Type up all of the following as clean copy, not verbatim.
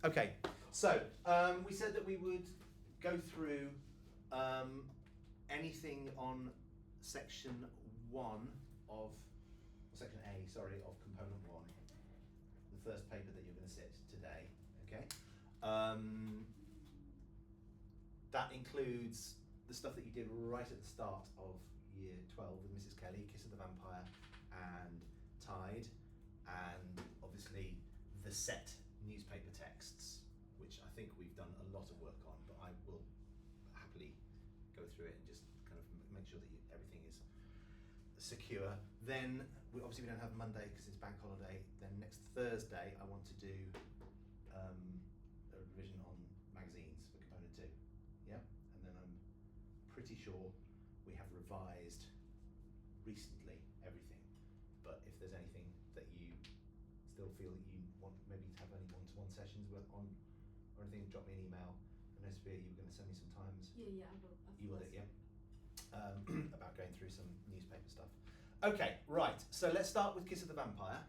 Okay, so we said that we would go through anything on section A, of component 1, the first paper that you're going to sit today. Okay, that includes the stuff that you did right at the start of year 12 with Mrs. Kelly, Kiss of the Vampire, and Tide, and obviously the set newspaper texts, which I think we've done a lot of work on, but I will happily go through it and just kind of make sure that everything is secure. Then we don't have Monday because it's bank holiday. Then next Thursday I want to do a revision on magazines for component 2. Yeah, and then I'm pretty sure we have revised recently everything. But if there's anything that you still feel that you want maybe to have any one-to-one sessions on or anything, drop me an email. I know, Sophia, you were going to send me some times. Yeah, I will. You will, yeah. About going through some newspaper stuff. Okay, right. So let's start with Kiss of the Vampire.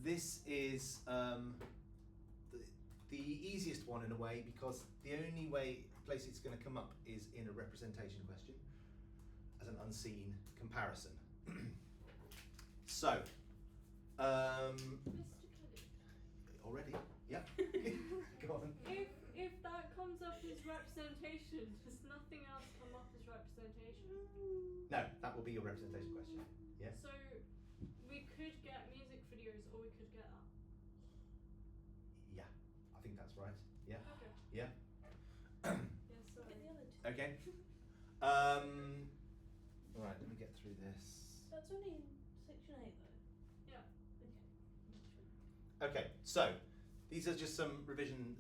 This is the easiest one in a way, because the only place it's going to come up is in a representation question as an unseen comparison. So, Mr. Kelly. Already? Yeah. Go on. If that comes up as representation, does nothing else come up as representation? No, that will be your representation question. Yeah. So we could get music videos, or we could get that. Yeah, I think that's right. Yeah. Okay. Yeah. Yes, so Get the other two. Okay. Right, let me get through this. That's only in section 8 though. yeah. Okay. Okay, so these are just some revision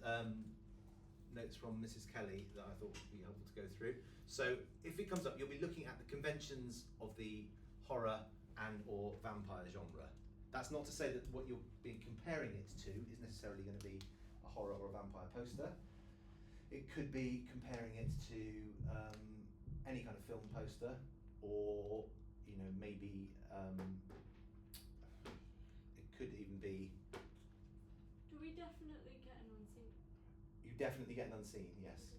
notes from Mrs. Kelly that I thought would be helpful to go through. So if it comes up, you'll be looking at the conventions of the horror and or vampire genre. That's not to say that what you'll be comparing it to is necessarily going to be a horror or a vampire poster. It could be comparing it to any kind of film poster, or maybe it could even be. Do we definitely get an unseen? You definitely get an unseen, yes.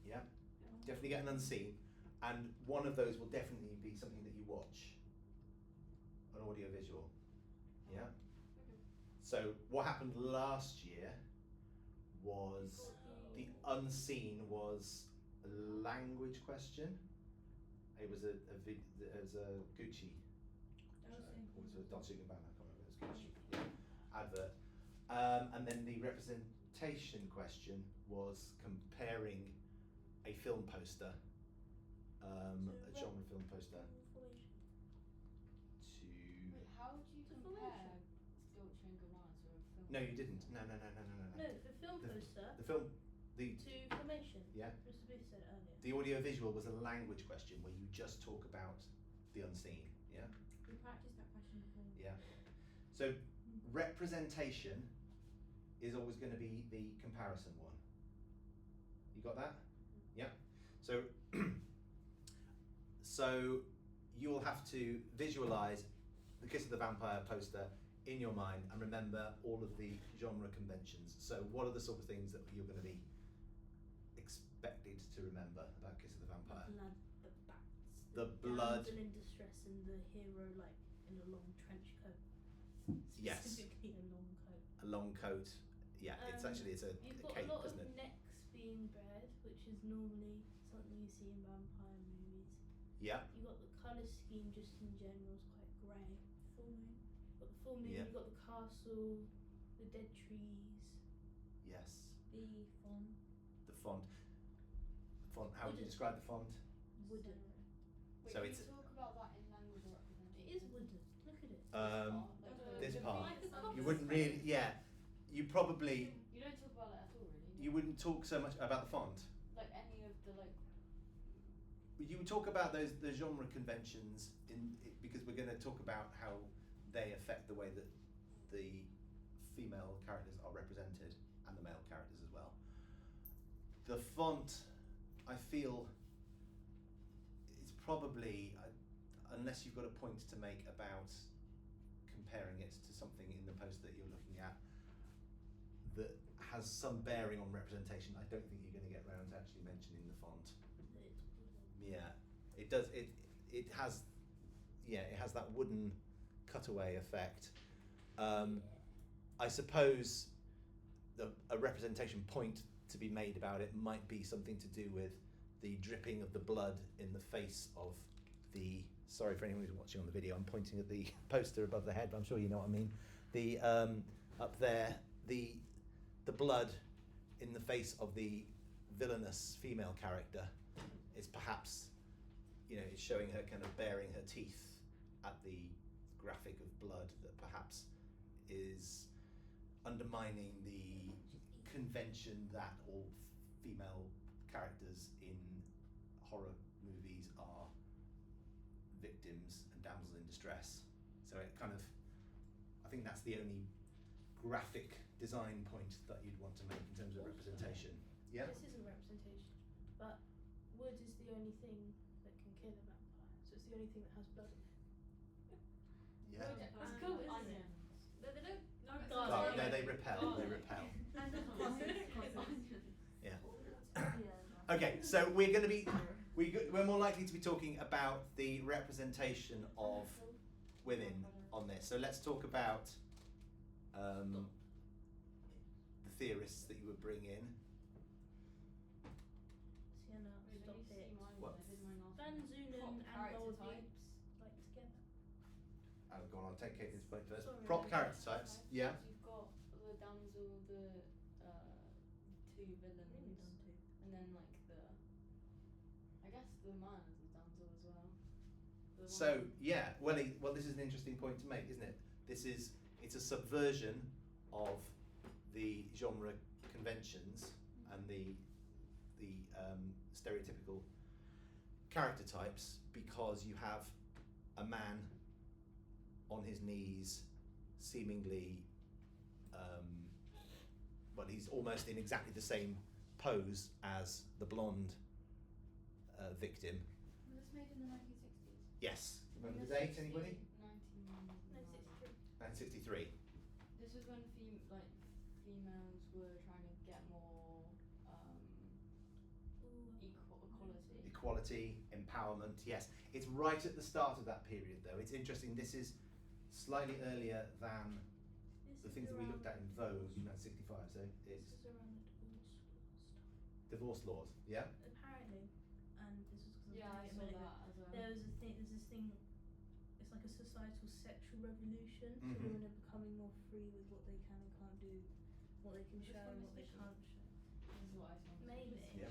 Yeah, definitely get an unseen, and one of those will definitely be something that you watch, an audio visual. Yeah. Okay. So what happened last year was the unseen was a language question. It was a Gucci. It was a Dolce & Gabbana, I can't remember. It was Gucci. Yeah, advert. And then the representation question was comparing a film poster, a genre film poster, to. Wait, how would you compare Dolce & Gabbana to a film? No, you didn't. No. No, the film poster The film, to formation. yeah. Mr. Booth said earlier. The audio visual was a language question where you just talk about the unseen. Yeah. We practiced that question before. Yeah. So representation is always going to be the comparison one. You got that? Yeah. So so you'll have to visualize the Kiss of the Vampire poster in your mind and remember all of the genre conventions. So what are the sort of things that you're going to be expected to remember about Kiss of the Vampire? The bats. The blood. Damsel in distress and the hero in a long trench coat. Yes. Specifically a long coat. A long coat. Yeah, it's a You've got cape, a lot isn't of it? necks being bared, which is normally something you see in vampire movies. Yeah. You've got the colour scheme just in general is quite grey. Full moon. You've got the full moon, Yeah. you've got the castle, the dead trees, Yes. the font. The font. The font. How would you Wooden. describe the font? Wooden. Wait, So can it's- you talk about that in language or representation? It is wooden. Look at it. This part. Like a coffin. You wouldn't really. Yeah. You probably. You don't talk about it at all, really. You wouldn't talk so much about the font. Like any of the You would talk about the genre conventions because we're going to talk about how they affect the way that the female characters are represented and the male characters as well. The font, I feel, it's probably, unless you've got a point to make about comparing it to something in the post that you're looking at that has some bearing on representation. I don't think you're going to get round to actually mentioning the font. Yeah, it does. It has, yeah, it has that wooden cutaway effect. I suppose a representation point to be made about it might be something to do with the dripping of the blood in the face of the. Sorry for anyone who's watching on the video. I'm pointing at the poster above the head, but I'm sure you know what I mean. The up there, the blood in the face of the villainous female character is perhaps, you know, it's showing her kind of baring her teeth at the graphic of blood that perhaps is undermining the convention that all female characters in horror movies are victims and damsels in distress. So it kind of, I think that's the only graphic design point that you'd want to make in terms of representation. Yeah? This is a representation, but wood is the only thing that can kill a vampire, so it's the only thing that has blood in it. Yeah. That's cool, isn't it? Onions. No, they don't. No, Oh, it's God. Oh, not. no, they repel. They repel. And Yeah. Okay, so we're going to be we're more likely to be talking about the representation of women on this. So let's talk about the theorists that you would bring in. Sienna, Wait, let stop me see it. mine. What? I did mine last Van time. Zunen Prop and character Gold types. like together. Oh, go on, I'll take Katie's point first. Sorry. Prop character types. Yeah. You've got the damsel, the two villains, Really done too. and then like I guess the man is a damsel as well. The So one- yeah, well, this is an interesting point to make, isn't it? It's a subversion of the genre conventions and the stereotypical character types, because you have a man on his knees, seemingly, well, he's almost in exactly the same pose as the blonde victim. Was this made in the 1960s? Yes. Remember the date, anybody? 1963. 1963. This was when females were trying to get more equality. Equality, empowerment, yes. It's right at the start of that period, though. It's interesting. This is slightly earlier than the things that we looked at in Vogue in 1965. So This it's is around the divorce laws, yeah? apparently, and this is because Yeah, I saw that as well. There's this thing. It's like a societal sexual revolution. So Mhm. women are becoming more free with what they can and can't do, what they can Which show one and is what they this can't show. This is what I saw. Maybe. Yeah.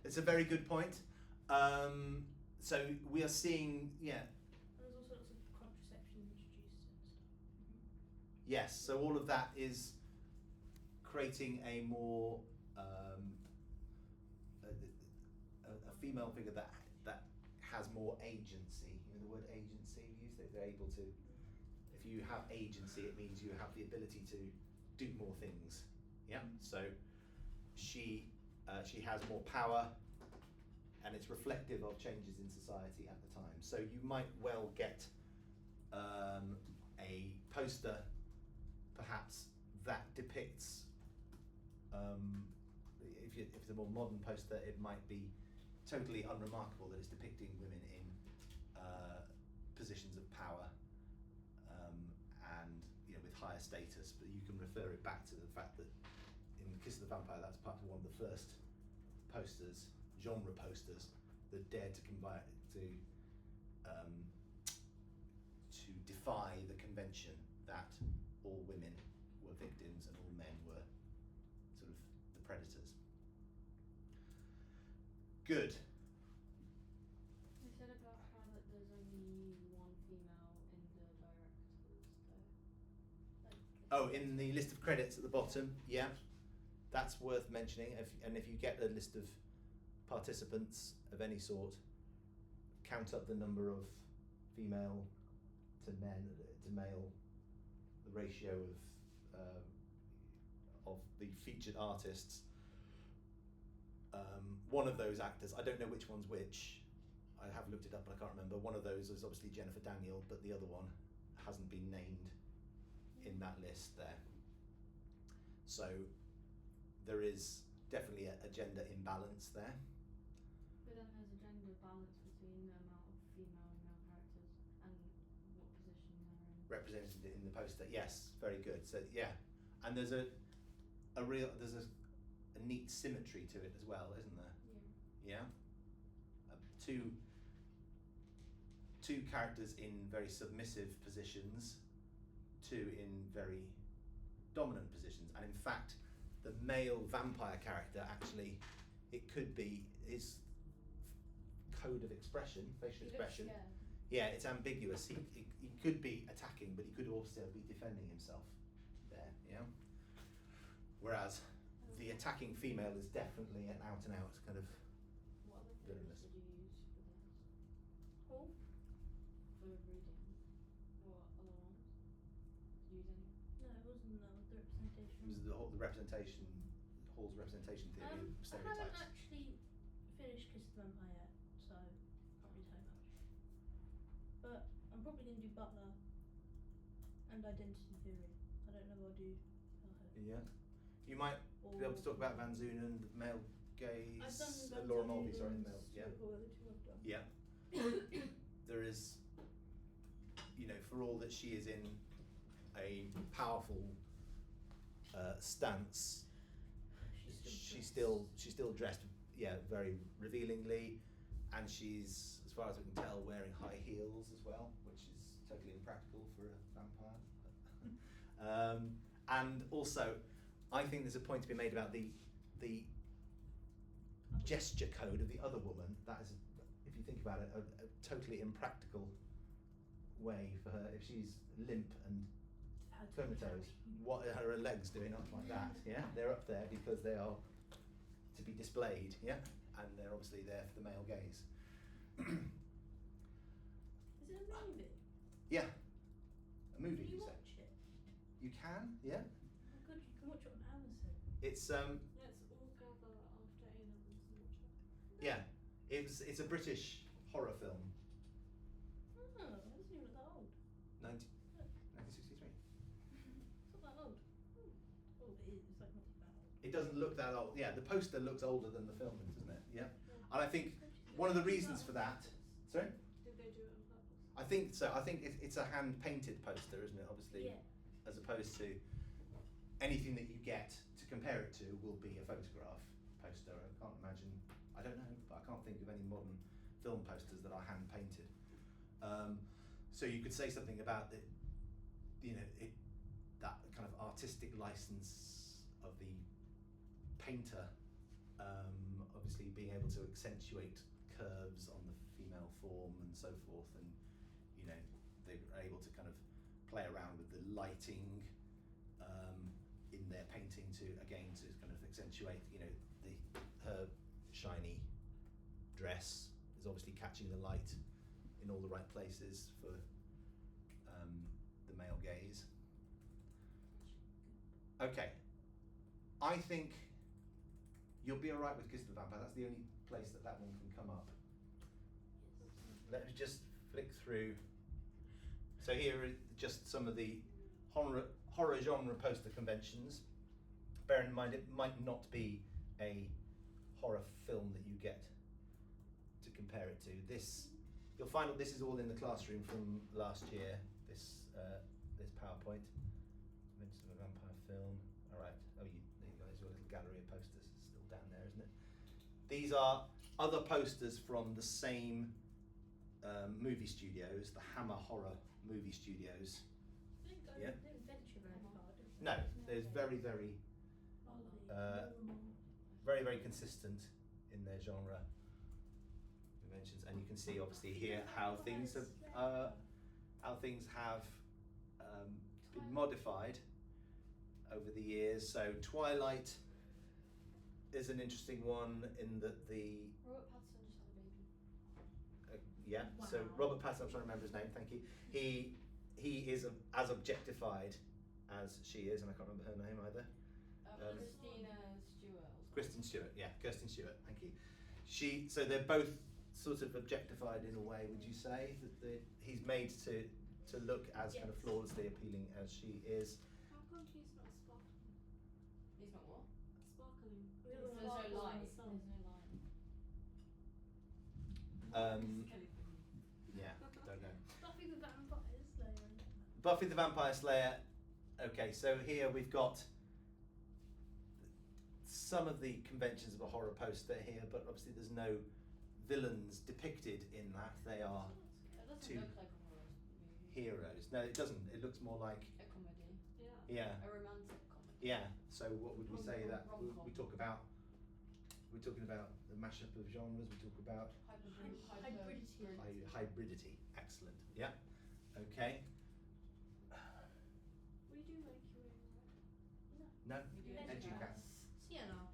It's a very good point. So we are seeing, yeah, And there's also lots of contraception introduced and stuff. yes. So all of that is creating a more a female figure that has more agency. You know the word agency used. They're able to. If you have agency, it means you have the ability to do more things. Yeah. So she has more power, and it's reflective of changes in society at the time. So you might well get a poster, perhaps, that depicts. If it's a more modern poster, it might be totally unremarkable that it's depicting women in positions of power and with higher status. But you can refer it back to the fact that in Kiss of the Vampire, that's part of one of the first posters, genre posters, that dared to defy the convention that all women were victims and all men were sort of the predators. Good. You said about how that there's only one female in the directors though. Oh, in the list of credits at the bottom, yeah, that's worth mentioning. And if you get a list of participants of any sort, count up the number of female to male, the ratio of the featured artists. One of those actors, I don't know which one's which. I have looked it up, but I can't remember. One of those is obviously Jennifer Daniel, but the other one hasn't been named in that list there. So there is definitely a gender imbalance there. But then there's a gender balance between the amount of female and male characters and what position they're in. Represented in the poster, yes, very good. So yeah, and there's a neat symmetry to it as well, isn't there? Yeah. Yeah. Two characters in very submissive positions, two in very dominant positions, and in fact, the male vampire character actually, it could be his code of expression, facial expression. Yeah, it's ambiguous. He could be attacking, but he could also be defending himself there, yeah? Whereas the attacking female is definitely an out and out kind of What other villainous. theories did you use for this? Cool. For reading? What other ones? Did you use any? No, it wasn't. That was the representation. It was the representation, Hall's representation theory of I haven't stereotypes. actually finished Kiss the Vampire yet, so can't really tell you much. But I'm probably going to do Butler and Identity Theory. I don't know what I'll do. Yeah. You might be able to talk about Van Zunen, male gaze, I've done Laura Mulvey, sorry, male, yeah. Stuart Hall, the two I've done. Yeah. There is, you know, for all that she is in a powerful stance, she's still dressed, yeah, very revealingly, and she's, as far as we can tell, wearing high heels as well, which is totally impractical for a vampire. And also, I think there's a point to be made about the gesture code of the other woman. That is, if you think about it, a totally impractical way for her. If she's limp and comatose, what are her legs doing up like that? Yeah, they're up there because they are to be displayed. Yeah, and they're obviously there for the male gaze. Is it a movie? Yeah, a movie. Can you You say? watch it? You can. Yeah, Oh good, you can watch it on Amazon. it's Let's all gather after A-levels and watch it. yeah, it's a British horror film, Oh, it doesn't even look that old. 1963. It's not that old. Oh, it is. It's like not that old. It doesn't look that old. Yeah, the poster looks older than the film, doesn't it? Yeah. Yeah. And I think one of the reasons for that. Sorry. Did they do it on purpose? I think so. I think it's a hand painted poster, isn't it? Obviously, Yeah. as opposed to anything that you get to compare it to will be a photograph poster. I can't imagine. I don't know, but I can't think of any modern film posters that are hand painted. So you could say something about the, you know, that kind of artistic license of the painter, obviously being able to accentuate curves on the female form and so forth, and you know they were able to kind of play around with the lighting in their painting to kind of accentuate, you know, her shiny dress is obviously catching the light in all the right places for the male gaze. Okay, I think you'll be alright with Kiss the Vampire. That's the only place that one can come up. Let me just flick through. So here are just some of the horror genre poster conventions. Bear in mind, it might not be a horror film that you get to compare it to. You'll find that this is all in the classroom from last year. This PowerPoint. Mention of a vampire film. All right. Oh, there you go. There's your little gallery of posters. It's still down there, isn't it? These are other posters from the same movie studios, the Hammer Horror movie studios. Yeah. They didn't venture very far, did they? No, there's very, very, very, very consistent in their genre conventions, and you can see obviously here how things have been modified over the years. So Twilight is an interesting one in that Robert Pattinson just had a baby. yeah. So Wow. Robert Pattinson, I'm trying to remember his name. Thank you. He is as objectified as she is, and I can't remember her name either. Kristen Stewart, yeah, Kirsten Stewart, thank you. So they're both sort of objectified in a way, would you say? That he's made to look as kind of Yes. flawlessly appealing as she is. How come he's not Spartan? He's not what? Spartan sparkling. We got There's the no sparkles in line. the sun. There's no line. Kelly for me. Yeah, don't know. Buffy the Vampire Slayer. Buffy the Vampire Slayer. Okay, so here we've got some of the conventions of a horror poster here, but obviously there's no villains depicted in that. They are That doesn't Two. look like a horror movie. heroes. No, it doesn't. It looks more like, A comedy. Yeah. yeah, A romantic comedy. yeah. So what would we say that Rom-com. we talk about? We're talking about the mashup of genres. We talk about Hybridity. hybridity. Excellent. Yeah. Okay. We do Mercury, right? No. We do Educats. Sienna.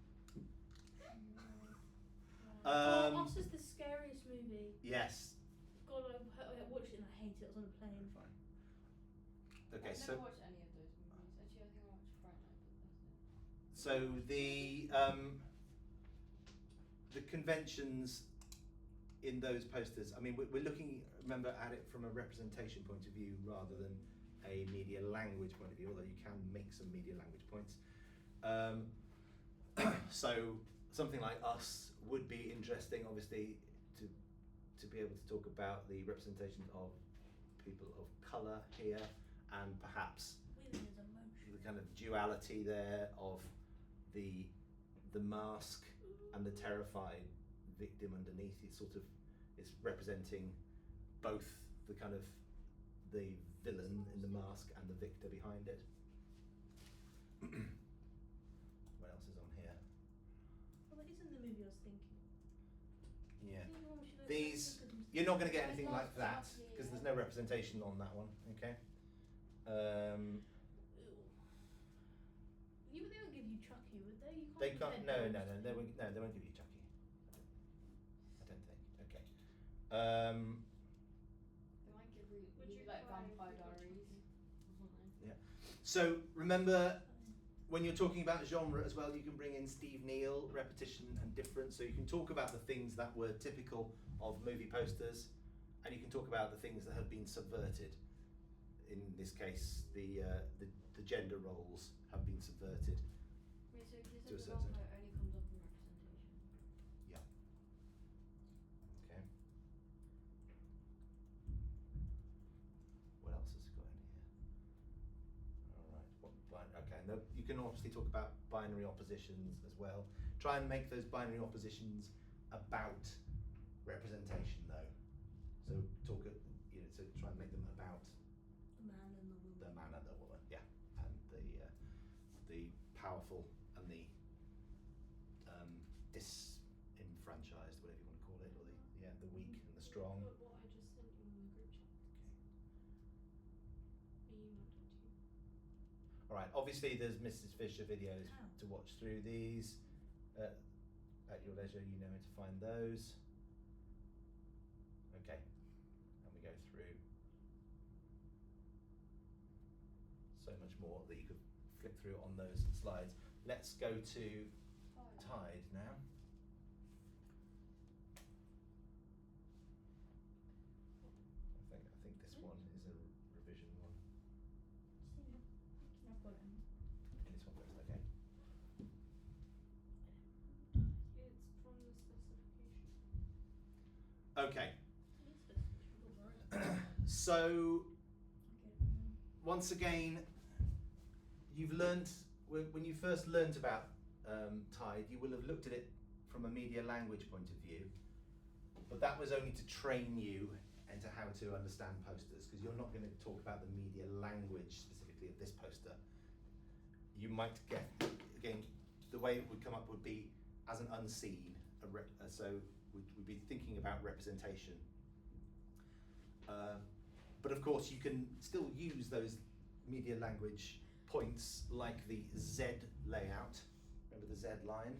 Um, Us is the scariest movie. Yes. God, I watched it and I hate it. I was on a plane. Fine. Okay. I've So never watched any of those movies. Actually, I think I watched Fright Night, but that's it. so the conventions in those posters. I mean, we're looking, remember, at it from a representation point of view rather than a media language point of view. Although you can make some media language points. So something like Us would be interesting, obviously, to be able to talk about the representation of people of colour here, and perhaps Women is emotion. the kind of duality there of the mask and the terrified victim underneath. It sort of is representing both the kind of the villain in the mask and the victor behind it. What else is on here? Well, that isn't the movie I was thinking. Yeah. I think one we should have These, looked at you're not going to get There's anything like lots that of because there's here. no representation on that one. Okay. Ew. You, they won't give you Chucky, would they? You They can't. can't. compare No, dolls to they it. won't. No, they won't give you Chucky. I don't think. Okay. They might give you Would you like cry if Vampire you got Diaries Chucky? or something. So remember, when you're talking about genre as well, you can bring in Steve Neal, repetition and difference. So you can talk about the things that were typical of movie posters, and you can talk about the things that have been subverted. In this case, the gender roles have been subverted. Wait, so you To a said the certain vampire only comes up in representation. Yeah. Okay. What else has it got in here? All right. Okay. And you can obviously talk about binary oppositions as well. Try and make those binary oppositions about representation, though. So talk, so try and make them about The man and the woman. the man and the woman, yeah, and the powerful and the disenfranchised, whatever you want to call it, or the weak and the strong. Put what I just sent you in the group chat. I emailed it to you. All right. Obviously, there's Mrs. Fisher videos How? to watch through these at your leisure. You know where to find those. Okay, and we go through so much more that you could flick through on those slides. Let's go to Tide now. I think this one is a revision one. I've got it. This one goes okay. It's from the specification. Okay. It's just- So Okay. once again, you've learnt when you first learnt about Tide, you will have looked at it from a media language point of view, but that was only to train you into how to understand posters, because you're not going to talk about the media language specifically of this poster. You might get, again, the way it would come up would be as an unseen, so we'd be thinking about representation. But of course, you can still use those media language points like the Z layout. Remember the Z line?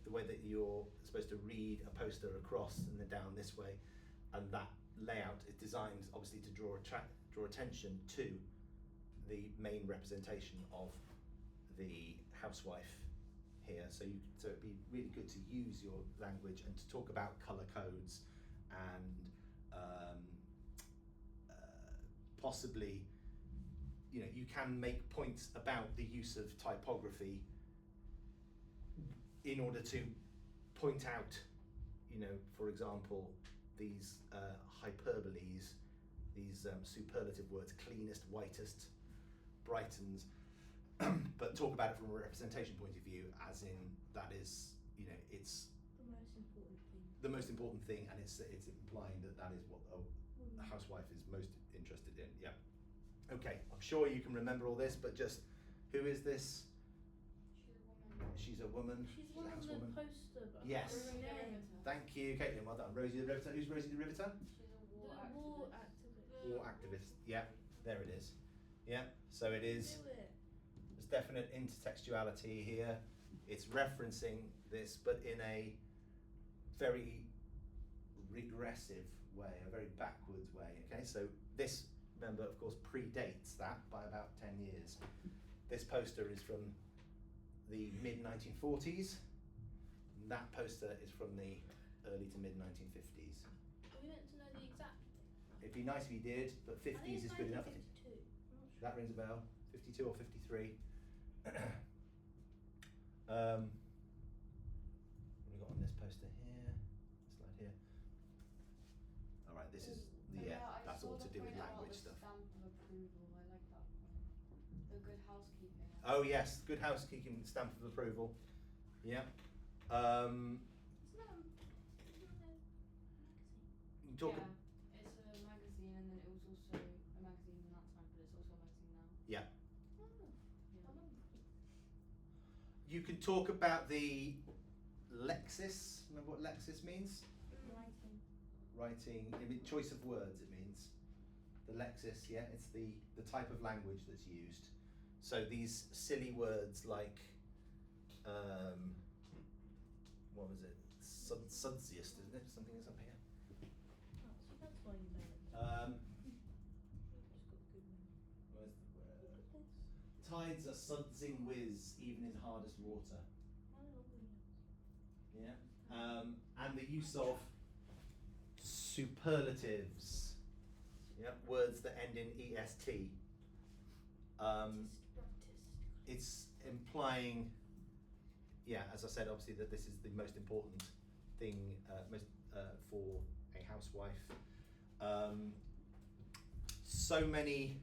The way that you're supposed to read a poster across and then down this way, and that layout is designed obviously to draw attention to the main representation of the housewife here. So it'd be really good to use your language and to talk about colour codes and possibly, you can make points about the use of typography in order to point out, you know, for example, these hyperboles, these superlative words, cleanest, whitest, brightens, but talk about it from a representation point of view, as in that is, you know, it's The most important thing. the most important thing, and it's implying that that is what a housewife is most interested in. Yeah. Okay, I'm sure you can remember all this, but just who is this? She's a woman. She's a woman. She's one a on the housewoman. poster. But Yes. I can't remember her name. Thank you, Caitlin. Well done. Rosie the Riveter. Who's Rosie the Riveter? She's a The war war activist. activist. War activist. Yeah, there it is. Yeah, so it is. Do it. There's definite intertextuality here. It's referencing this, but in a very regressive way, a very backwards way. Okay, so this, remember, of course, predates that by about 10 years. This poster is from the mid-1940s. That poster is from the early to mid-1950s. Are we meant to know the exact thing? It'd be nice if you did, but I think 50s it's is good enough. I think 1952. I'm not sure. that rings a bell. 52 or 53. What have we got on this poster here? Slide here. All right, this is I that's saw all to the do with point about language the stuff. Stamp of approval. I like that point. The good housekeeping. Oh yes, good housekeeping stamp of approval. Yeah. You talk. Yeah, it's a magazine, and then it was also a magazine in that time, but it's also a magazine now. Yeah. Oh, Yeah. You can talk about the lexis. Remember what lexis means? Writing. Writing. I mean, choice of words. It means the lexis. Yeah, it's the type of language that's used. So these silly words like, what was it? Sudsiest, isn't it? Something is up here. Oh, so that's why you know it. Where's the word? Look at this. Tides are sudsing whiz, even in hardest water. Yeah. And the use of superlatives. Yeah. Words that end in est. It's implying, yeah, as I said, obviously that this is the most important thing for a housewife. So many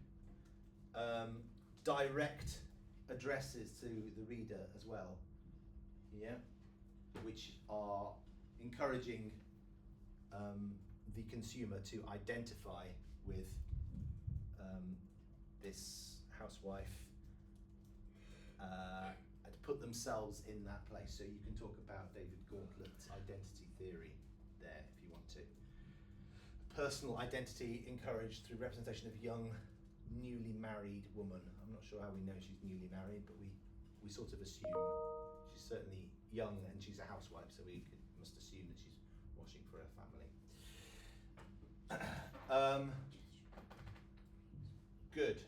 direct addresses to the reader as well, yeah, which are encouraging the consumer to identify with this housewife and put themselves in that place. So you can talk about David Gauntlet's identity theory there if you want to. Personal identity encouraged through representation of young, newly married woman. I'm not sure how we know she's newly married, but we sort of assume she's certainly young and she's a housewife, so must assume that she's washing for her family. Good.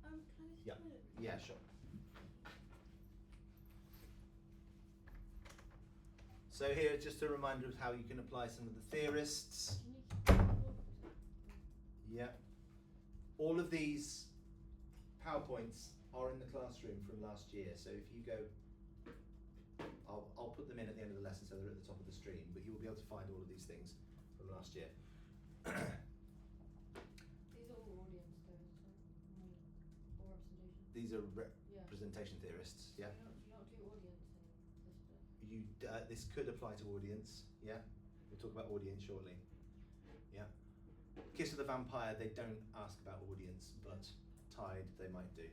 Can I just Yeah. look? Yeah, sure. So here, just a reminder of how you can apply some of the theorists. Can you keep going forward for a second? Yeah. All of these PowerPoints are in the classroom from last year. So if you go, I'll put them in at the end of the lesson so they're at the top of the stream, but you'll be able to find all of these things from last year. These are all audience theorists, right? Or representation. These are Yeah. representation theorists, yeah. So you not do audience in this bit. This could apply to audience, yeah. We'll talk about audience shortly, yeah. Kiss of the Vampire, they don't ask about audience, but Tide, they might do.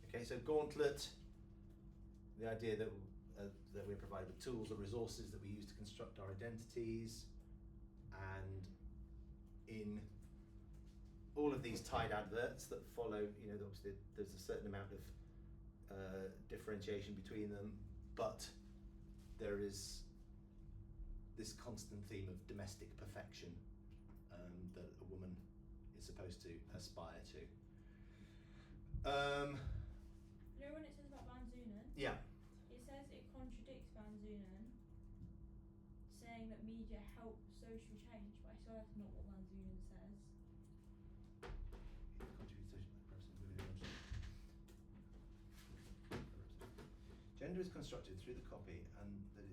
Okay, so Gauntlet, the idea that we're provided with tools or resources that we use to construct our identities, and in all of these Tide adverts that follow, you know, obviously there's a certain amount of differentiation between them, but there is this constant theme of domestic perfection that a woman is supposed to aspire to. You know when it says about Van Zunen? Yeah. It says it contradicts Van Zunen, saying that media help social change, but I swear that's not what Van Zunen says. Gender is constructed through the copy and that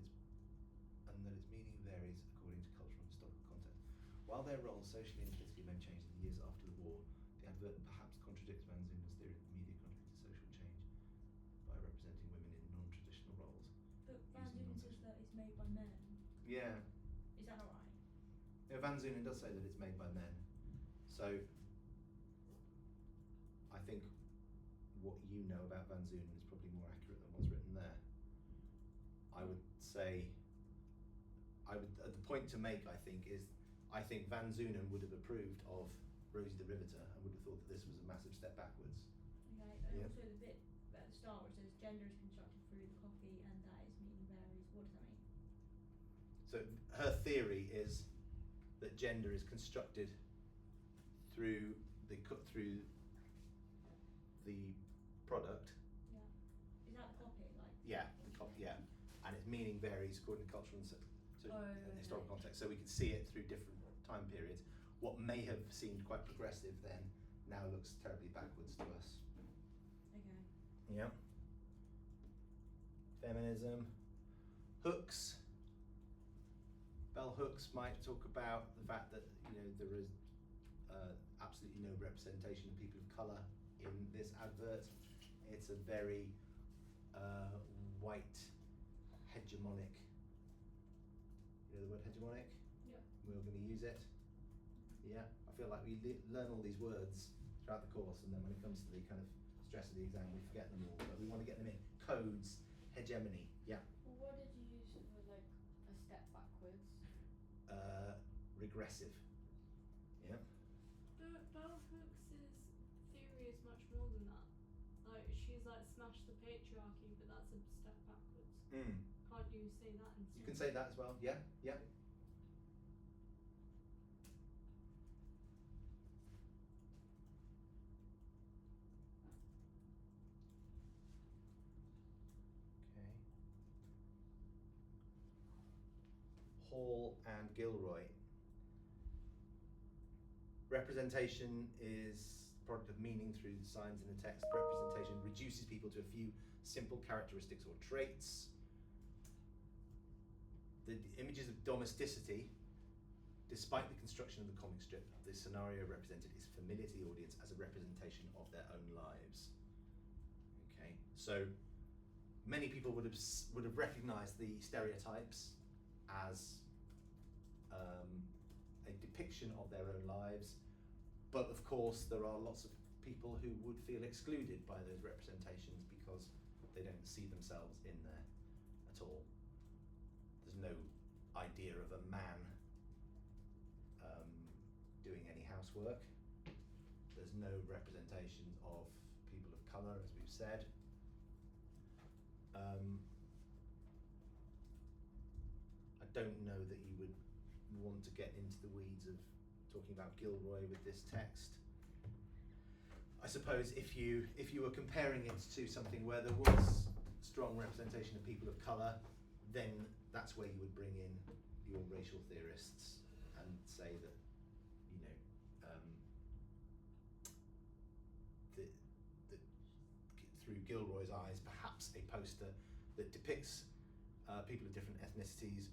its meaning varies according to cultural and historical context. While their roles socially and politically may change in the years after the war, the advert perhaps contradicts Van Zoonen's theory that the media contribute to social change by representing women in non-traditional roles. But Van Zoonen says that it's made by men. Yeah. Is that right? Yeah, Van Zoonen does say that it's made by men. So I think what you know about Van Zoonen is probably more accurate than what's written there. I would say, the point to make, I think Van Zoonen would have approved of Rosie the Riveter and would have thought that this was a massive step backwards. Okay, and Yeah. also the bit at the start where it says gender is constructed through the copy and that its meaning varies. What does that mean? So her theory is that gender is constructed through the product. Yeah. Is that the copy? Like. Yeah, yeah, and its meaning varies according to cultural and historical context. So we can see it through different time periods. What may have seemed quite progressive then now looks terribly backwards to us. Okay. Yeah. Feminism. Hooks. Bell hooks might talk about the fact that there is absolutely no representation of people of colour in this advert. It's a very white, hegemonic. You know the word hegemonic? Yeah. We're going to use it. Yeah. I feel like we learn all these words throughout the course, and then when it comes to the kind of stress of the exam, we forget them all. But we want to get them in. Codes, hegemony. Yeah. What did you use for like a step backwards? Regressive. Yeah. But Bell Hooks' theory is much more than that. Like, she's like, smash the patriarchy, but that's a step backwards. Can't you say that instead? You can say that as well. Yeah. Yeah. Okay. Hall and Gilroy. Representation is the product of meaning through the signs in the text. Representation reduces people to a few simple characteristics or traits. The images of domesticity, despite the construction of the comic strip, the scenario represented is familiar to the audience as a representation of their own lives. Okay, so many people would have recognised the stereotypes as a depiction of their own lives, but of course there are lots of people who would feel excluded by those representations because they don't see themselves in there at all. There's no idea of a man doing any housework. There's no representation of people of colour, as we've said. I don't know that you would want to get into the weeds of talking about Gilroy with this text. I suppose if you were comparing it to something where there was strong representation of people of colour, then that's where you would bring in your racial theorists and say that, through Gilroy's eyes, perhaps a poster that depicts people of different ethnicities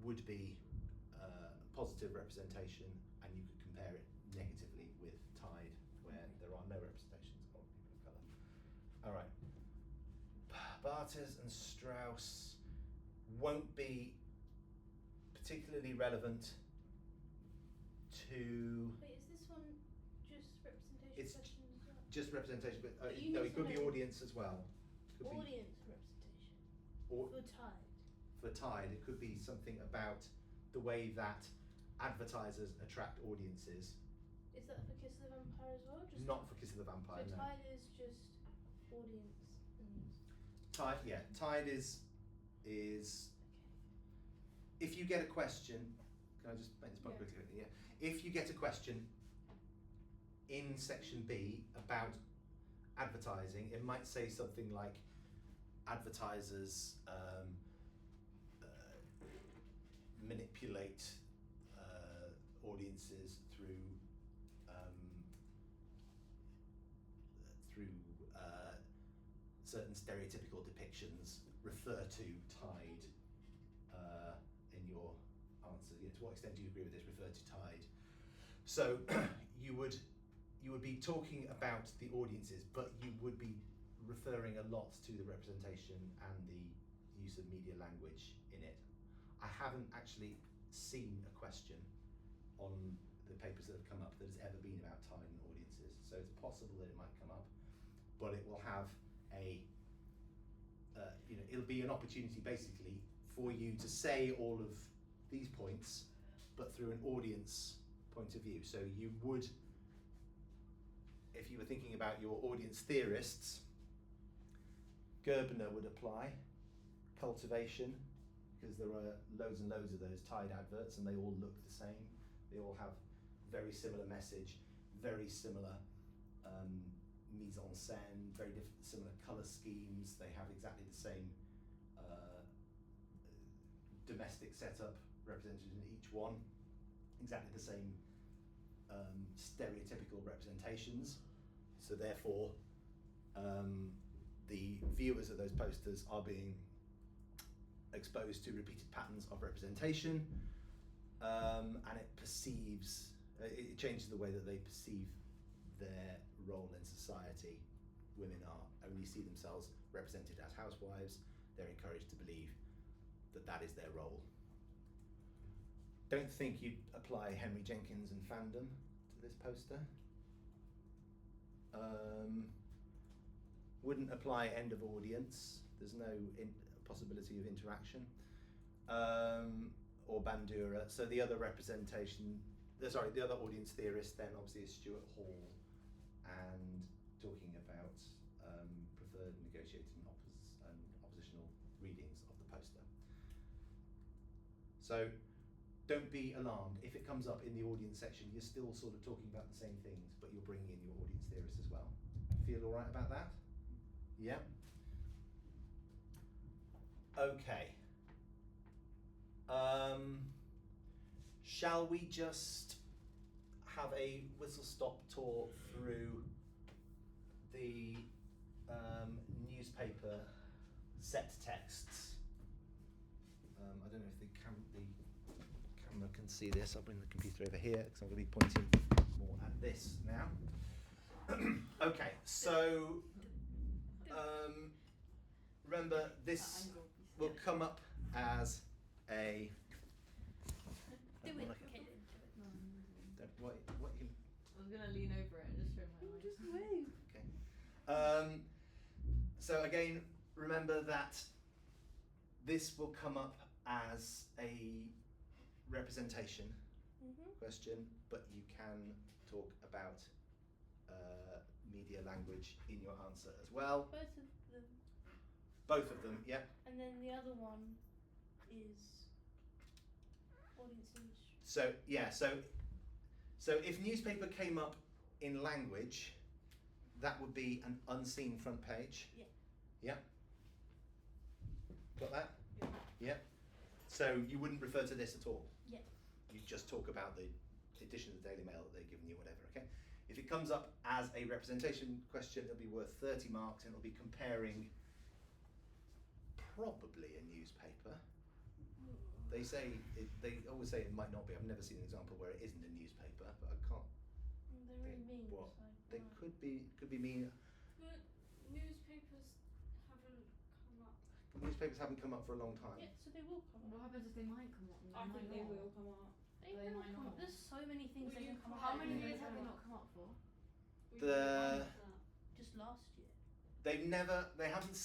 would be positive representation, and you could compare it negatively with Tide, where there are no representations of people of colour. All right. Barters and Strauss won't be particularly relevant to. Wait, is this one just representation It's questions as well? just representation, but You no, need it could be something- audience as well. Could be Audience representation. or For Tide. for Tide, it could be something about the way that advertisers attract audiences. Is that for Kiss of the Vampire as well? Just Not for Kiss of the Vampire, so no. Tide is just audience and Tide, yeah. Tide is if you get a question. Can I just make this point Yeah. quickly? Yeah. If you get a question in section B about advertising, it might say something like advertisers manipulate audiences through certain stereotypical depictions, refer to Tide in your answer. You know, to what extent do you agree with this? Refer to Tide. So you would be talking about the audiences, but you would be referring a lot to the representation and the use of media language in it. I haven't actually seen a question on the papers that have come up that has ever been about Tide and audiences, so it's possible that it might come up, but it will have a it'll be an opportunity basically for you to say all of these points, but through an audience point of view. So you would, if you were thinking about your audience theorists, Gerbner would apply, cultivation, because there are loads and loads of those Tide adverts and they all look the same. They all have very similar message, very similar mise en scène, very similar colour schemes. They have exactly the same domestic setup represented in each one, exactly the same stereotypical representations. So therefore, the viewers of those posters are being exposed to repeated patterns of representation, and it it changes the way that they perceive their role in society. Women only see themselves represented as housewives. They're encouraged to believe that that is their role. Don't think you'd apply Henry Jenkins and fandom to this poster. Wouldn't apply end of audience. There's no possibility of interaction. Or Bandura. So the other representation, the other audience theorist then obviously is Stuart Hall, and talking about preferred negotiated and oppositional readings of the poster. So don't be alarmed if it comes up in the audience section. You're still sort of talking about the same things, but you're bringing in your audience theorists as well. Feel all right about that? Yeah. Okay. Shall we just have a whistle-stop tour through the newspaper set texts? I don't know if the camera can see this. I'll bring the computer over here because I'm going to be pointing more at this now. Okay, so remember this will come up as a. Do it. What you? I was gonna lean over it and just show my eyes. Just move. Okay. So again, remember that this will come up as a representation question, but you can talk about media language in your answer as well. Both of them. Both of them, yeah. And then the other one is audiences. So yeah, so if newspaper came up in language, that would be an unseen front page. Yeah. Yeah. Got that? Yeah. So you wouldn't refer to this at all? Yeah. You just talk about the edition of the Daily Mail that they've given you, whatever, okay? If it comes up as a representation question, it'll be worth 30 marks and it'll be comparing probably a newspaper. They always say it might not be. I've never seen an example where it isn't a newspaper, but I can't They're really think mean. what. So They could be mean. But newspapers haven't come up. Newspapers haven't come up for a long time. Yeah, so they will come What up. happens if they might come up? I think they will come up. They They will might come up. not. There's so many things Will they you can come up. How with. many Yeah. years have they not come up for? We The- can find that. Just last year. They haven't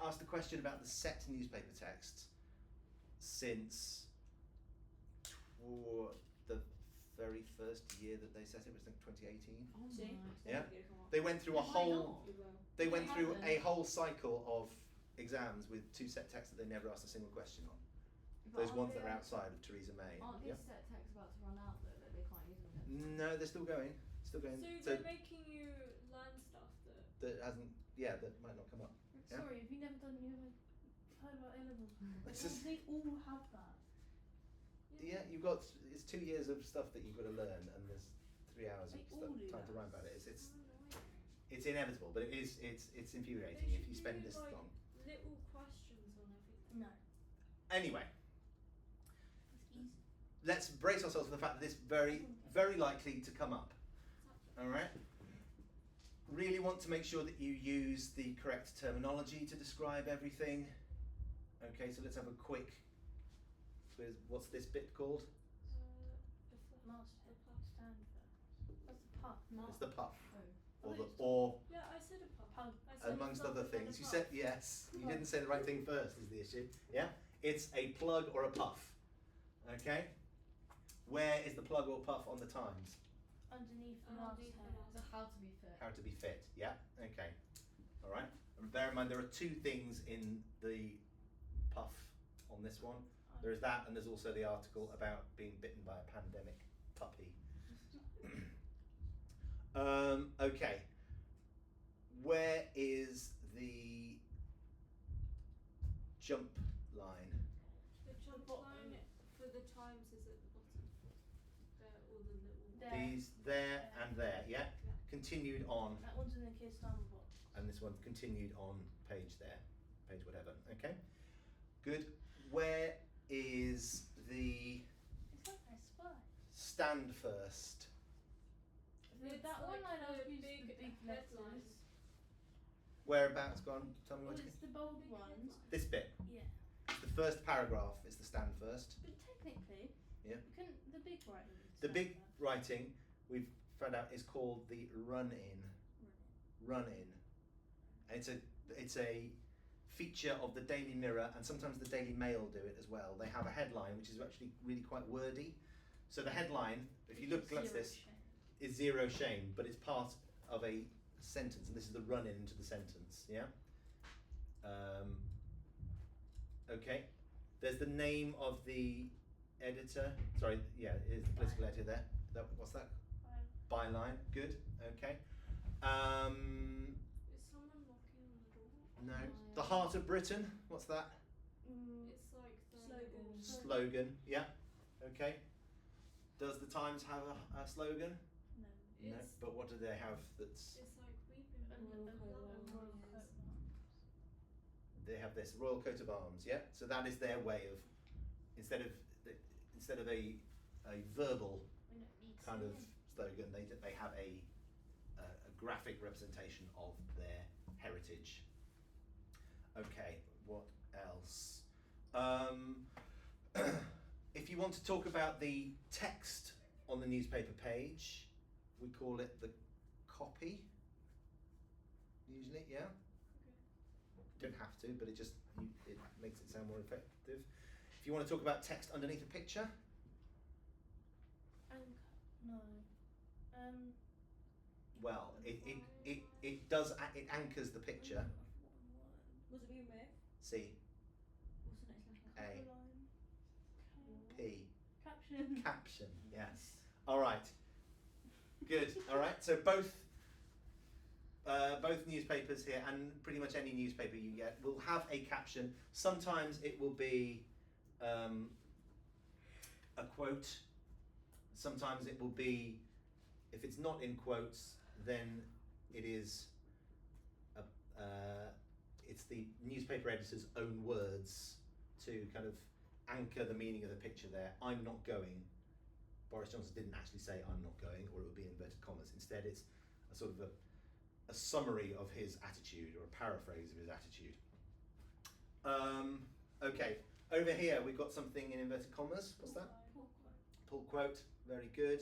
asked a question about the set newspaper texts since the very first year that they set it, was I think 2018. Oh See? my. Yeah. They're gonna come up. They went through a Why whole. not? They will. They went They through a haven't. whole cycle of exams with two set texts that they never asked a single question on. But Those aren't ones they, that are outside of Theresa May. Aren't Yep. these set texts about to run out though, that they can't use them again? No, they're still going. Still going. So they're making you learn stuff that. that hasn't. Yeah, that might not come up. Yeah. Sorry, have you never heard about A-levels before? It's just- They all have that. Yeah, you've got. It's 2 years of stuff that you've got to learn, and there's 3 hours of They stuff, all do time to that. write about it. It's So annoying. It's inevitable, but it's infuriating They if you should spend do, this like, long. little questions on everything. No, Anyway, it's easy. let's brace ourselves for the fact that this very likely to come up. All right. Really want to make sure that you use the correct terminology to describe everything. Okay, so let's have a quick. What's this bit called? Masthead. Stand for. That's the puff. It's the puff, Oh. or Yeah, I said a puff. Puff. I said amongst a plug other and then things. a You puff. said yes. You didn't say the right thing first. Is the issue? Yeah. It's a plug or a puff. Okay. Where is the plug or puff on the Times? Underneath the Underneath the masthead. masthead. The how to be fit. How to be fit. Yeah. Okay. All right. And bear in mind there are two things in the puff on this one. There is that, and there's also the article about being bitten by a pandemic puppy. Okay. Where is the jump line? The jump bottom. line for the Times is at the bottom. There, all the little. There. These there and there. Yeah. Yeah. Continued on, That one's in the Keir Starmer box. and this one's continued on page there, page whatever. Okay. Good. Where is the It's like I spy. stand first? It's That one like line I've the used big the big headlines. letters. Whereabouts? Go on. Tell me Well, where to it's the bold Big ones. headlines. This bit. Yeah. The first paragraph is the stand first. But technically, Yeah. couldn't the big writing be The stand big first? writing we've found out is called the run-in. Run-in. And it's a feature of the Daily Mirror, and sometimes the Daily Mail do it as well. They have a headline which is actually really quite wordy. So the headline, if you look at Zero this, shame. is zero shame, but it's part of a sentence, and this is the run-in to the sentence. Yeah. Okay. There's the name of the editor. Sorry. Yeah, it is the political editor there. What's that? Byline. Good. Okay. Is someone knocking on the door? No. The Heart of Britain. What's that? It's like the Slogan. little- Slogan. Yeah. Okay. Does the Times have a slogan? No. No. It's, But what do they have? That's it's like we've been And royal a coat royal of coat arms. of arms. they have this royal coat of arms. Yeah. So that is their way of instead of a verbal We don't need kind to of slogan, they have a graphic representation of their heritage. Okay, what else? If you want to talk about the text on the newspaper page, we call it the copy. Usually, yeah. Don't have to, but it makes it sound more effective. If you want to talk about text underneath a picture, Anchor. No. well, it anchors the picture. Was it being with? C What's the next letter? A Line. P Caption. caption. Yes. All right. Good. All right. So both newspapers here, and pretty much any newspaper you get, will have a caption. Sometimes it will be a quote. Sometimes it will be, if it's not in quotes, then it is it's the newspaper editor's own words to kind of anchor the meaning of the picture there. I'm not going. Boris Johnson didn't actually say I'm not going, or it would be in inverted commas. Instead, it's a sort of a summary of his attitude, or a paraphrase of his attitude. Okay, over here we've got something in inverted commas. What's that? Pull quote. Very good.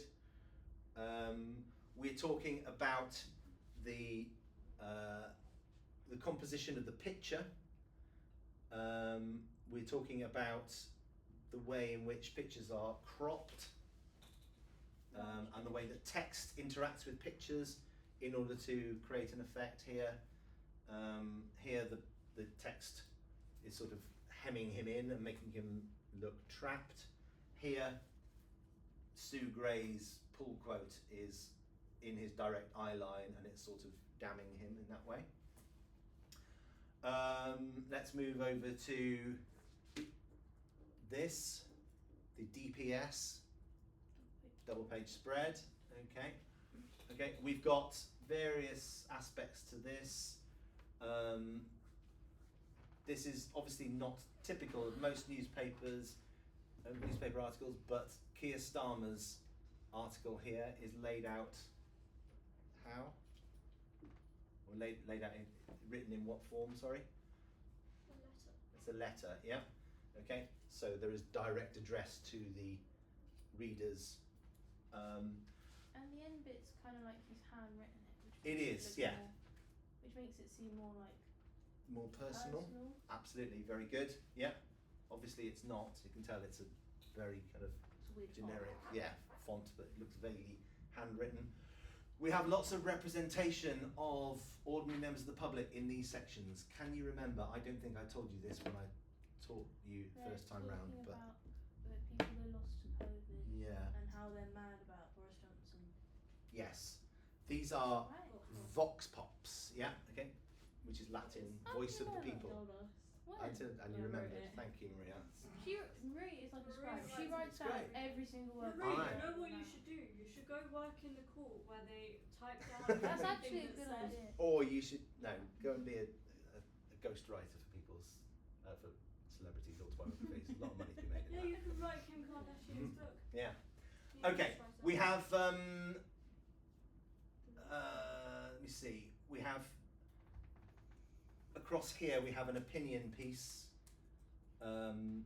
We're talking about the composition of the picture. We're talking about the way in which pictures are cropped, and the way that text interacts with pictures in order to create an effect here. Here the text is sort of hemming him in and making him look trapped. Here, Sue Gray's pull quote is in his direct eye line, and it's sort of damning him in that way. Let's move over to this, the DPS, double page spread. Okay. Okay, we've got various aspects to this. This is obviously not typical of most newspapers, newspaper articles, but Keir Starmer's article here is laid out how? Or laid out written in what form, sorry? A letter. It's a letter, yeah? Okay, so there is direct address to the readers. And the end bit's kind of like he's handwritten it. Which It makes is, look yeah. which makes it seem more like More personal. Absolutely, very good. Yeah. Obviously, it's not. You can tell it's a very kind of It's a weird generic, font. font, but it looks vaguely handwritten. We have lots of representation of ordinary members of the public in these sections. Can you remember? I don't think I told you this when I taught you They're first time round, talking but about the people they lost to COVID yeah, and how they're mad about Boris Johnson. yes. These are Right. vox pops. Yeah, okay, which is Latin, voice of the yeah. people. Told us. And you I wrote remembered. it. Thank you, Maria. Marie is like a Marie scribe. She writes- writes it's down great. every single word. Marie, Alright. you know what you should do? You should go work in the court where they type down That's everything actually a that good says. idea. Or you should go and be a ghost writer for people's for celebrities' autobiographies. A lot of money to be made in Yeah, that. you could write Kim Kardashian's book. Yeah. You Okay. just write We it. have let me see. We have across here we have an opinion piece, and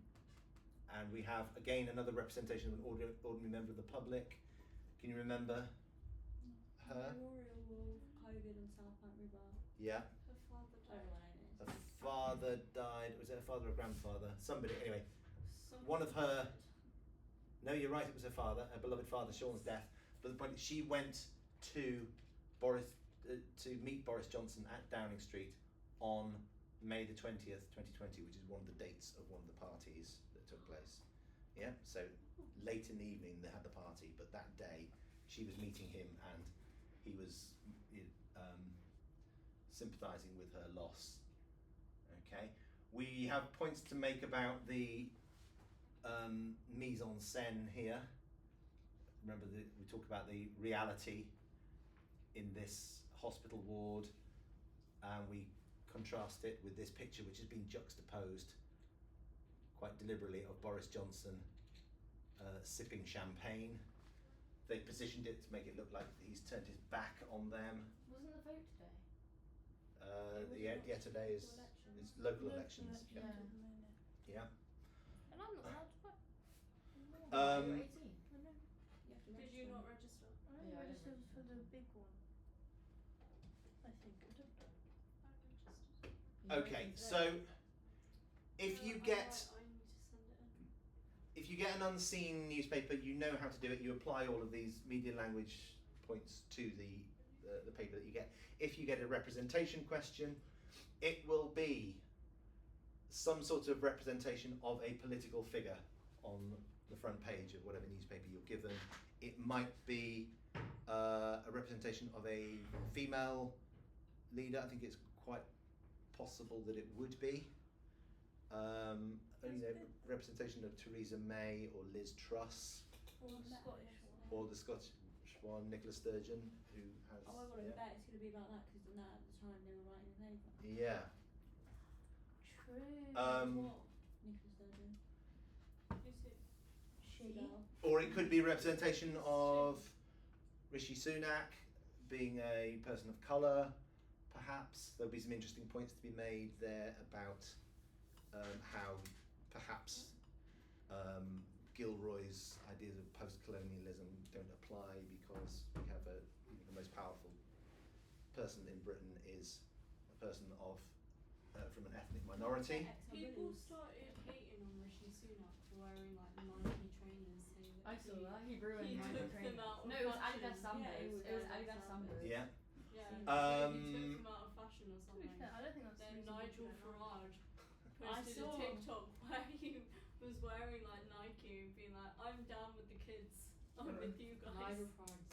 we have again another representation of an ordinary member of the public. Can you remember her? Memorial Wall, COVID and Southbank River. Yeah. Her father I don't died. know what it Her is. father died. Was it her father or grandfather? Somebody. Anyway, Something one of her. like No, you're right. It was her father, her beloved father, Sean's death. But the point is, she went to to meet Boris Johnson at Downing Street on May the 20th, 2020, which is one of the dates of one of the parties that took place. Yeah. So late in the evening they had the party, but that day she was meeting him and he was sympathising with her loss. Okay. We have points to make about the mise en scène here. Remember we talk about the reality in this hospital ward, and we contrast it with this picture which has been juxtaposed quite deliberately of Boris Johnson sipping champagne. They positioned it to make it look like he's turned his back on them. Wasn't the vote today? Today is local elections. Yeah. Yeah. And I'm not allowed to vote. Um, You're 18. I know. You have to Did register. you not register? I Yeah, I didn't registered for register. the big one. I think I don't know. I registered. You're Okay, 18 today. so if you I get need to send it in. if you get an unseen newspaper, you know how to do it. You apply all of these media language points to the paper that you get. If you get a representation question, it will be some sort of representation of a political figure on the front page of whatever newspaper you're given. It might be a representation of a female leader. I think it's quite possible that it would be. Representation of Theresa May or Liz Truss Or the Scottish one. or the Scottish one, Nicola Sturgeon, who has. Oh, I got to bet it's going to be like that because at the time they were writing the paper. Yeah. True. What? Nicola Sturgeon. Is it? She. Or it could be representation of Rishi Sunak being a person of colour, perhaps. There'll be some interesting points to be made there about how perhaps Gilroy's ideas of post-colonialism don't apply because we have the most powerful person in Britain is a person of from an ethnic minority. People started hating on Rishi Sunak for wearing like Nike trainers, saying that I saw that. He ruined he my took training. them out of No, it was fashion. Adidas Sambos. Yeah, It was Adidas Sambos. Yeah. Yeah, Um, he took them out of fashion or To be something. fair, I don't think that's Then the reason Nigel people don't like Farage I posted a saw. TikTok where he was wearing like Nike and being like, "I'm down with the kids. I'm with you guys." Nigel Farage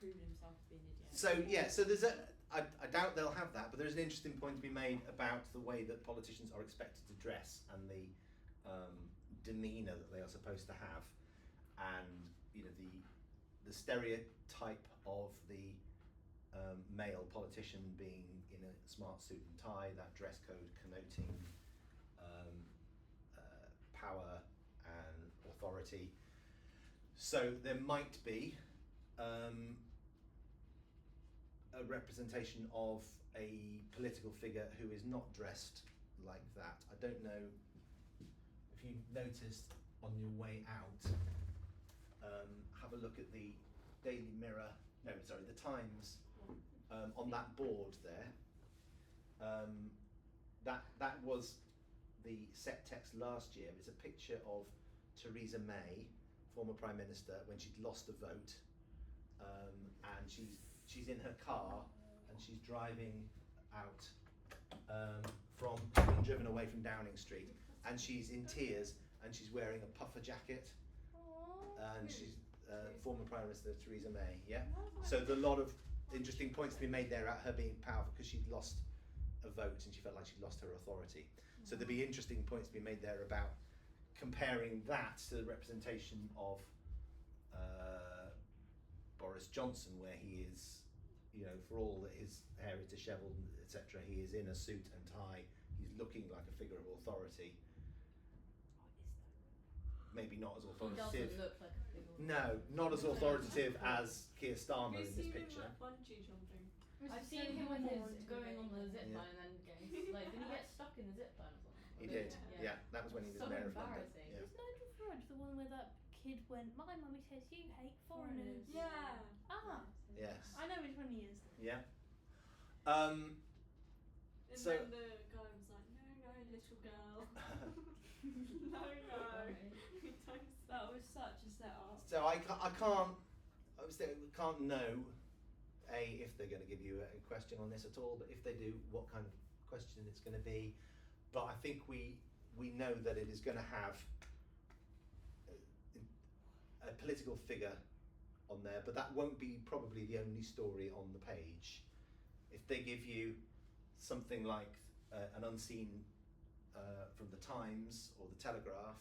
proved himself to be an idiot. So yeah, so there's I doubt they'll have that, but there's an interesting point to be made about the way that politicians are expected to dress and the demeanour that they are supposed to have, and the the stereotype of the male politician being in a smart suit and tie, that dress code connoting power and authority. So there might be a representation of a political figure who is not dressed like that. I don't know if you've noticed on your way out, have a look at the Daily Mirror, the Times, on that board there. That was the set text last year. It's a picture of Theresa May, former Prime Minister, when she'd lost a vote, and she's in her car and she's driving out from being driven away from Downing Street, and she's in tears and she's wearing a puffer jacket, and she's former Prime Minister Theresa May. Yeah. So there's a lot of interesting points to be made there about her being powerful because she'd lost a vote and she felt like she'd lost her authority. So there'd be interesting points to be made there about comparing that to the representation of Boris Johnson, where he is, for all that his hair is dishevelled, etc., he is in a suit and tie. He's looking like a figure of authority. Maybe not as authoritative. He doesn't look like a figure of No, not as authoritative as Keir Starmer in this picture. Like bungee jumping? I've seen him with his going on the zip line and then getting didn't he get stuck in the zip line or something? He did. Yeah, that was when he was So mayor of London. embarrassing. Yeah. Is Nigel Farage the one where that kid went, my mummy says you hate foreigners? Yeah. Ah, Yes. I know which one he is. Yeah. And So- then the guy was like, no, little girl. no. That was such a setup. So I can't know if they're going to give you a question on this at all, but if they do, what kind of question it's going to be. But I think we know that it is going to have a political figure on there, but that won't be probably the only story on the page. If they give you something like an unseen from the Times or the Telegraph,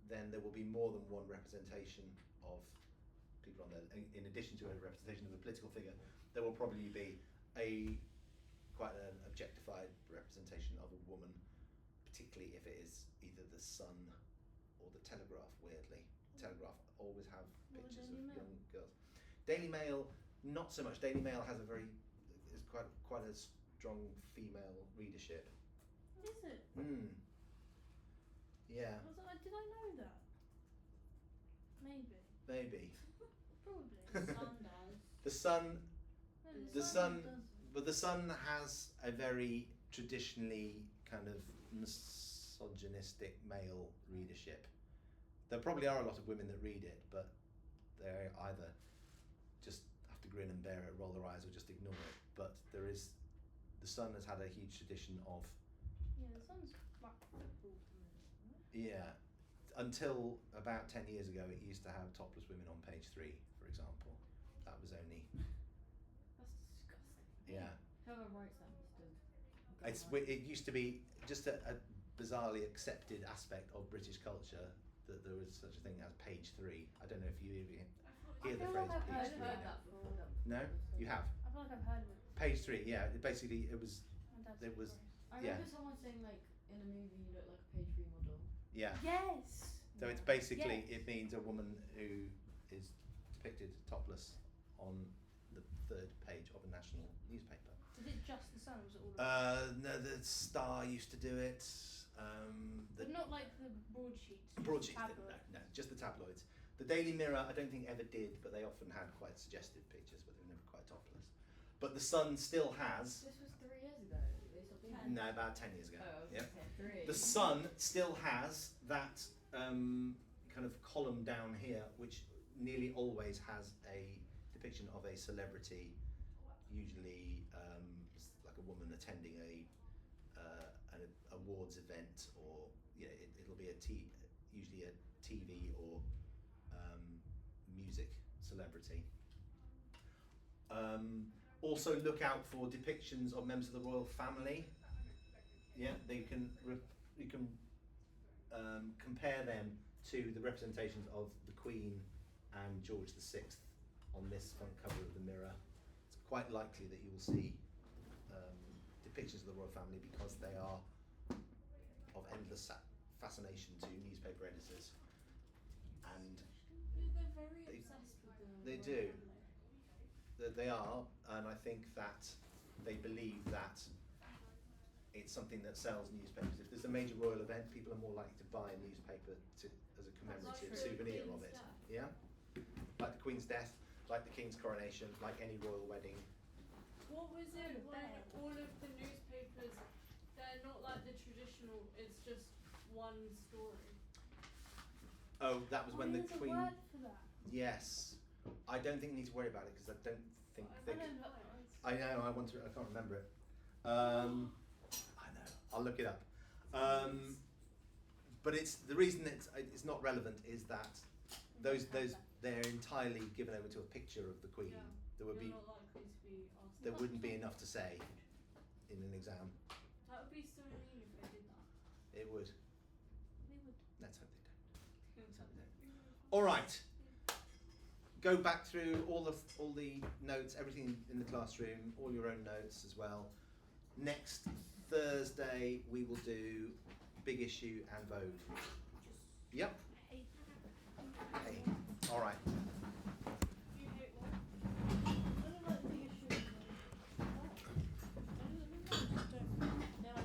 then there will be more than one representation of people on there. In addition to a representation of a political figure, there will probably be quite an objectified representation of a woman, particularly if it is either the Sun or the Telegraph. Weirdly, Telegraph always have pictures of young girls. Daily Mail, not so much. Daily Mail has is quite a strong female readership. Is it? Yeah. Did I know that? Maybe. Maybe. Probably. The Sun does. No, The Sun, doesn't. but the Sun has a very traditionally kind of misogynistic male readership. There probably are a lot of women that read it, but they either just have to grin and bear it, roll their eyes, or just ignore it. But the Sun has had a huge tradition of. Yeah, the Sun's like football for me, isn't it? Yeah, until about 10 years ago, it used to have topless women on page 3, for example. That was only. That's disgusting. Yeah. Whoever writes that must have. It used to be just a bizarrely accepted aspect of British culture that there was such a thing as page 3. I don't know if you even hear the feel phrase like I've page heard 3 of now. that before. No, you have. I feel like I've heard of it. Page 3, yeah. It was. My dad's It was- surprised. I Yeah. remember someone saying like in a movie you look like a page 3 model. Yeah. Yes. So it's basically Yes. it means a woman who is depicted topless on the 3rd page of a national newspaper. Is it just the Sun? Was it all of it? No, the Star used to do it. But not like the broadsheets. just Broadsheets the didn't, tabloid. no, just the tabloids. The Daily Mirror, I don't think ever did, but they often had quite suggestive pictures, but they were never quite topless. But the Sun still has. This was 3 years ago. They stopped doing that. No, about 10 years ago. Oh, I was Yeah. gonna say 3. The Sun still has that kind of column down here, which nearly always has a depiction of a celebrity, usually like a woman attending an awards event, or it'll be usually a TV or music celebrity. Also, look out for depictions of members of the royal family. Yeah, you can compare them to the representations of the Queen and George VI on this front cover of the Mirror. It's quite likely that you will see depictions of the royal family because they are of endless fascination to newspaper editors, and Yeah, they're very obsessed with the they royal do. family. that they are, and I think that they believe that it's something that sells newspapers. If there's a major royal event, people are more likely to buy a newspaper as a commemorative Like the souvenir of Queen's it. death. Yeah, like the Queen's death, like the King's coronation, like any royal wedding. What was it Oh, when bad. all of the newspapers, they're not like the traditional, it's just one story. Oh, that was when the there's Queen. a word for that. Yes, I don't think you need to worry about it because I don't think I they. don't know. I know. I want to. I can't remember it. I know. I'll look it up. But it's the reason it's not relevant is that those they're entirely given over to a picture of the Queen. Yeah. There would You're be not likely to be asked. there wouldn't be enough to say in an exam. That would be so mean if they did that. It would. We would. Let's hope they don't. All right. Go back through all the notes, everything in the classroom, all your own notes as well. Next Thursday we will do Big Issue and Vogue. Yep. Hey. Hey. All right.